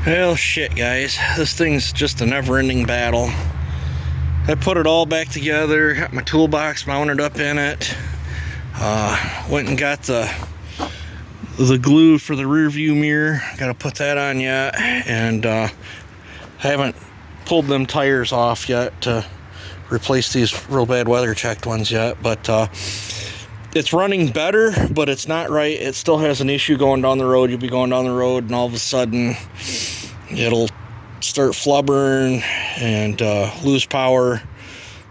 Well, shit, guys. This thing's just a never-ending battle. I put it all back together, got my toolbox mounted up in it. Went and got the glue for the rear view mirror. Gotta put that on yet. And haven't pulled them tires off yet to replace these real bad weather checked ones yet. But it's running better, but it's not right. It still has an issue going down the road. You'll be going down the road and all of a sudden it'll start flubbering and lose power,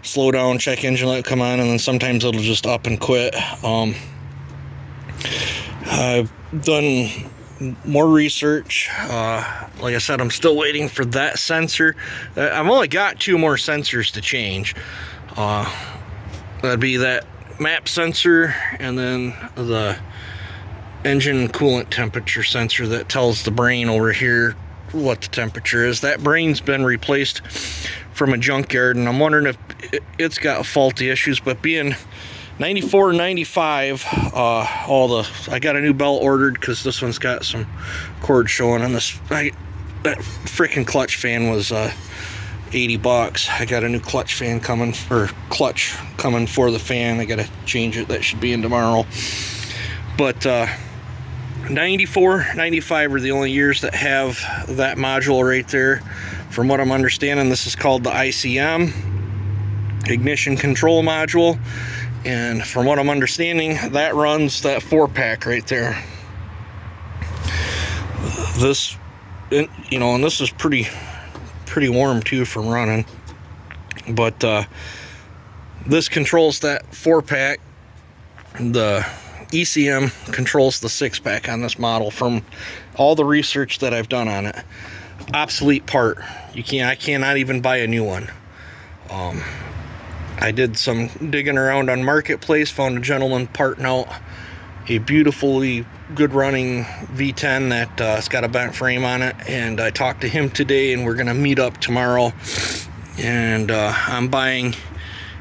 slow down, check engine light come on, and then sometimes it'll just up and quit. I've done more research. Like I said, I'm still waiting for that sensor. I've only got 2 more sensors to change. That'd be that map sensor and then the engine coolant temperature sensor that tells the brain over here what the temperature is. That brain's been replaced from a junkyard, and I'm wondering if it's got faulty issues. But being 94, 95, I got a new belt ordered because this one's got some cords showing on this. That freaking clutch fan was 80 bucks. I got a new clutch fan coming, or clutch coming for the fan. I gotta change it. That should be in tomorrow. But 94, 95 are the only years that have that module right there. From what I'm understanding, this is called the ICM, ignition control module. And from what I'm understanding, that runs that 4-pack right there. This, you know, and this is pretty warm too from running. But this controls that 4-pack. The ECM controls the 6-pack on this model. From all the research that I've done on it, obsolete part. I cannot even buy a new one. I did some digging around on Marketplace, found a gentleman parting out a beautifully good running V10 that it's got a bent frame on it, and I talked to him today, and we're gonna meet up tomorrow, and I'm buying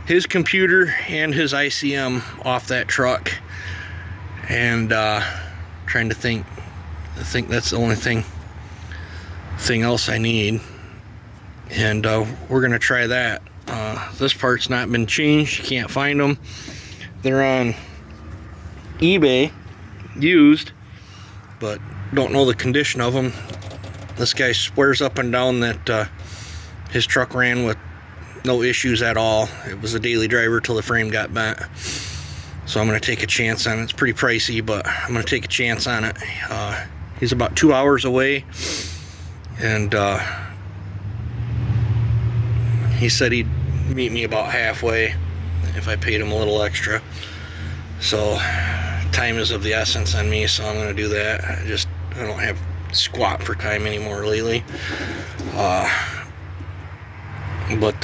his computer and his ICM off that truck, and trying to think. I think that's the only thing else I need, and we're gonna try that. This part's not been changed. You can't find them. They're on eBay used, but don't know the condition of them. This guy swears up and down that his truck ran with no issues at all. It was a daily driver till the frame got bent. So I'm going to take a chance on it. It's pretty pricey, but I'm going to take a chance on it. He's about 2 hours away, and he said he'd meet me about halfway if I paid him a little extra. So time is of the essence on me, so I'm going to do that. I don't have squat for time anymore lately. But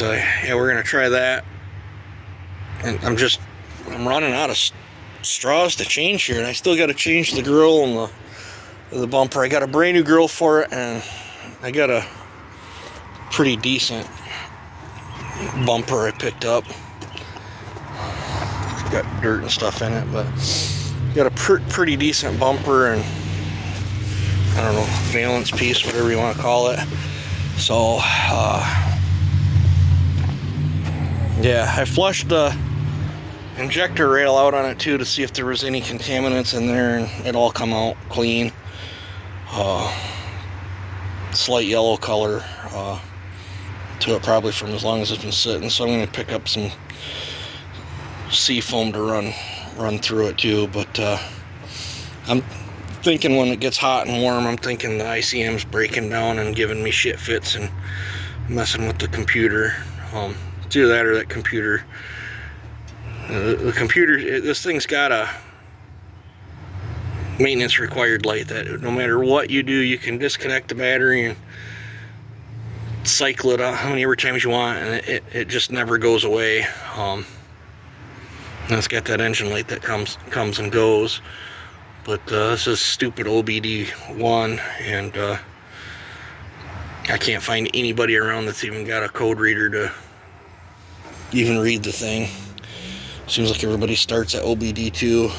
yeah, we're going to try that. And I'm running out of straws to change here, and I still got to change the grill and the bumper. I got a brand new grill for it, and I got a pretty decent bumper I picked up. It's got dirt and stuff in it, but got a pretty decent bumper, and I don't know, valence piece, whatever you want to call it. So yeah, I flushed the injector rail out on it too to see if there was any contaminants in there, and it all come out clean. Slight yellow color to it, probably from as long as it's been sitting. So I'm going to pick up some sea foam to run through it too. But I'm thinking when it gets hot and warm, I'm thinking the ICM's breaking down and giving me shit fits and messing with the computer. It's either that or that computer. The computer, this thing's got a maintenance required light that no matter what you do, you can disconnect the battery and cycle it out how many times you want, and it just never goes away. And it's got that engine light that comes and goes. But this is stupid OBD1, and I can't find anybody around that's even got a code reader to even read the thing. Seems like everybody starts at OBD2.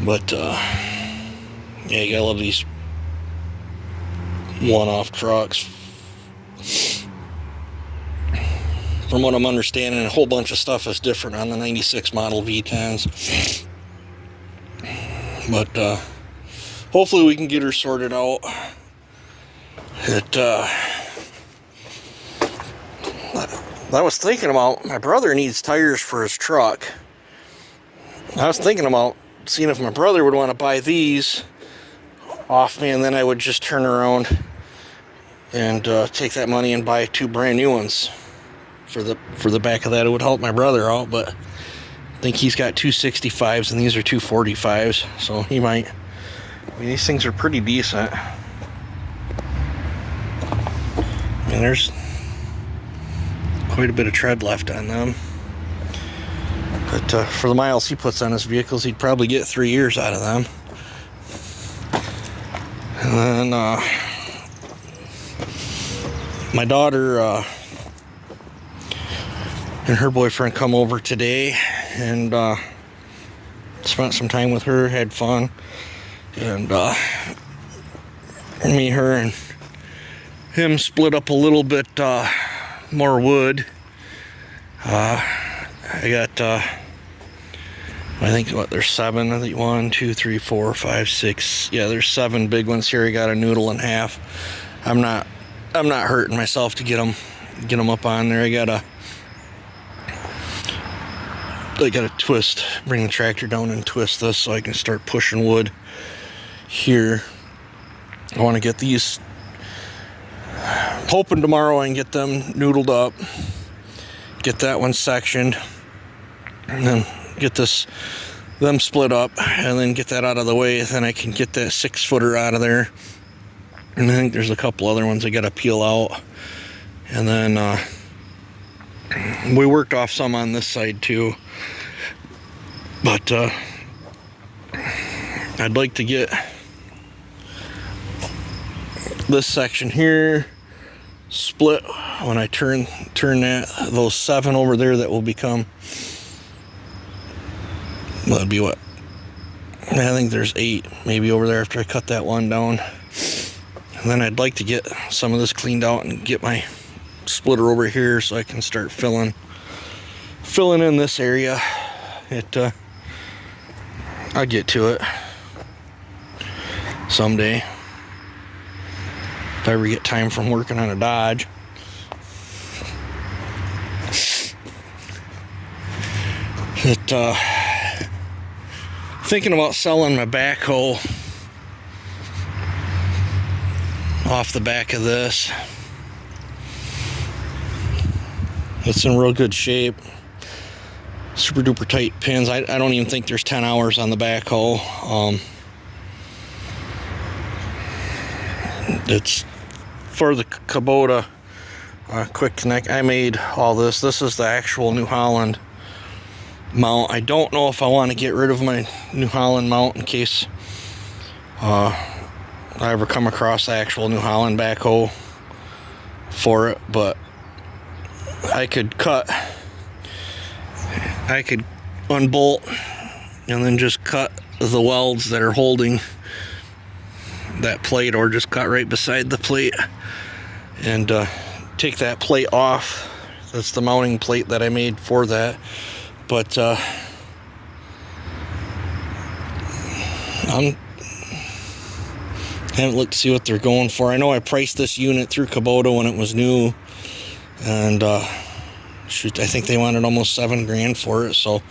But yeah, you gotta love these one-off trucks. From what I'm understanding, a whole bunch of stuff is different on the 96 model V10s. But hopefully we can get her sorted out. I was thinking about, my brother needs tires for his truck. I was thinking about seeing if my brother would want to buy these off me, and then I would just turn around and take that money and buy 2 brand new ones for the back of that. It would help my brother out, but I think he's got 265s and these are 245s, so he might. I mean, these things are pretty decent. I mean, there's quite a bit of tread left on them, but for the miles he puts on his vehicles, he'd probably get 3 years out of them. And then my daughter and her boyfriend come over today and spent some time with her, had fun, and me, her, and him split up a little bit more wood. I got I think there's 7. I think 1, 2, 3, 4, 5, 6. Yeah, there's 7 big ones here. I got a noodle and half. I'm not hurting myself to get them up on there. I gotta twist, bring the tractor down and twist this so I can start pushing wood here. I want to get these, hoping tomorrow I can get them noodled up, get that one sectioned, and then get them split up, and then get that out of the way. Then I can get that 6-footer out of there. And I think there's a couple other ones I gotta peel out. And then we worked off some on this side too. But I'd like to get this section here split when I turn those 7 over there that will become, that'd be what, I think there's 8 maybe over there after I cut that one down. And then I'd like to get some of this cleaned out and get my splitter over here so I can start filling in this area. I'll get to it someday if I ever get time from working on a Dodge. Thinking about selling my backhoe off the back of this. It's in real good shape. Super duper tight pins. I don't even think there's 10 hours on the backhoe. It's for the Kubota quick connect. I made all this. This is the actual New Holland mount. I don't know if I want to get rid of my New Holland mount in case I ever come across the actual New Holland backhoe for it, but I could unbolt and then just cut the welds that are holding that plate, or just cut right beside the plate and take that plate off. That's the mounting plate that I made for that. But I haven't looked to see what they're going for. I know I priced this unit through Kubota when it was new, and shoot, I think they wanted almost $7,000 for it. So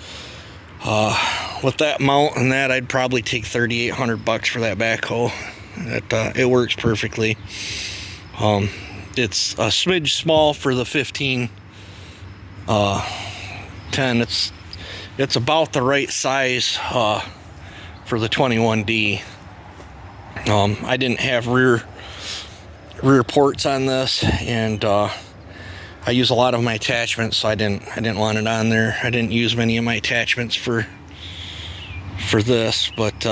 with that mount and that, I'd probably take $3,800 for that backhoe. It works perfectly. It's a smidge small for the 1510. It's about the right size for the 21D. I didn't have rear ports on this, and I use a lot of my attachments, so I didn't want it on there. I didn't use many of my attachments for this, but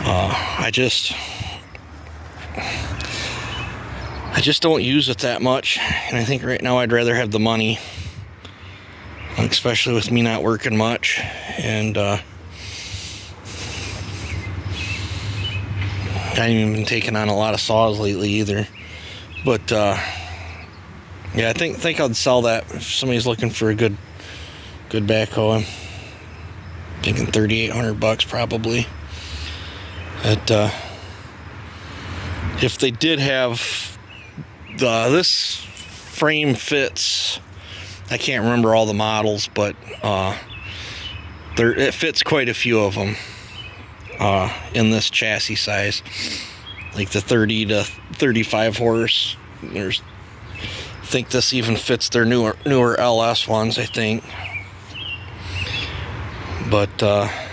I just don't use it that much, and I think right now I'd rather have the money, especially with me not working much. And I haven't even been taking on a lot of saws lately either. But yeah, I think I'd sell that if somebody's looking for a good backhoe. I'm thinking $3,800 probably. If they did have this frame fits, I can't remember all the models, but it fits quite a few of them in this chassis size, like the 30 to 35 horse. I think this even fits their newer LS ones, I think. But I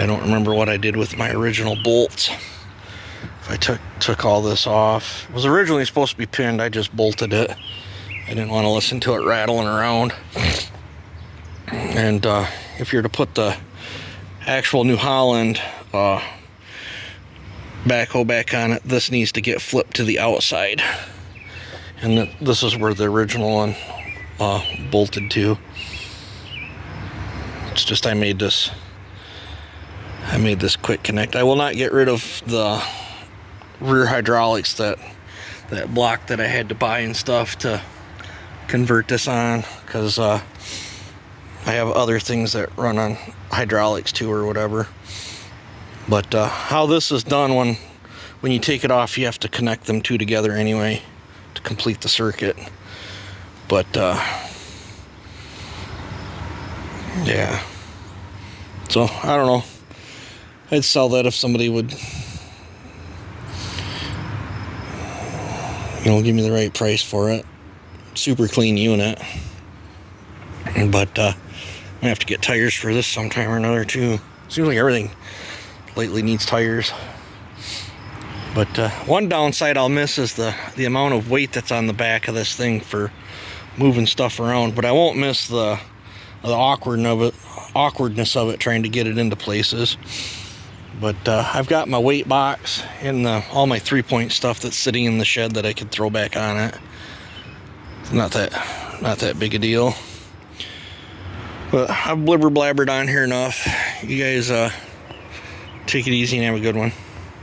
don't remember what I did with my original bolts. If I took all this off, it was originally supposed to be pinned. I just bolted it. I didn't want to listen to it rattling around. And if you're to put the actual New Holland backhoe back on it, this needs to get flipped to the outside. And this is where the original one bolted to. It's just I made this quick connect. I will not get rid of the rear hydraulics, that block that I had to buy and stuff to convert this on, because I have other things that run on hydraulics too or whatever. But how this is done, when you take it off, you have to connect them two together anyway to complete the circuit. But yeah, so I don't know, I'd sell that if somebody would, give me the right price for it. Super clean unit. But I have to get tires for this sometime or another too. Seems like everything lately needs tires. But one downside I'll miss is the amount of weight that's on the back of this thing for moving stuff around. But I won't miss the awkwardness of it trying to get it into places. But I've got my weight box and all my 3-point stuff that's sitting in the shed that I could throw back on it. It's not that big a deal. But I've blibber blabbered on here enough. You guys take it easy and have a good one.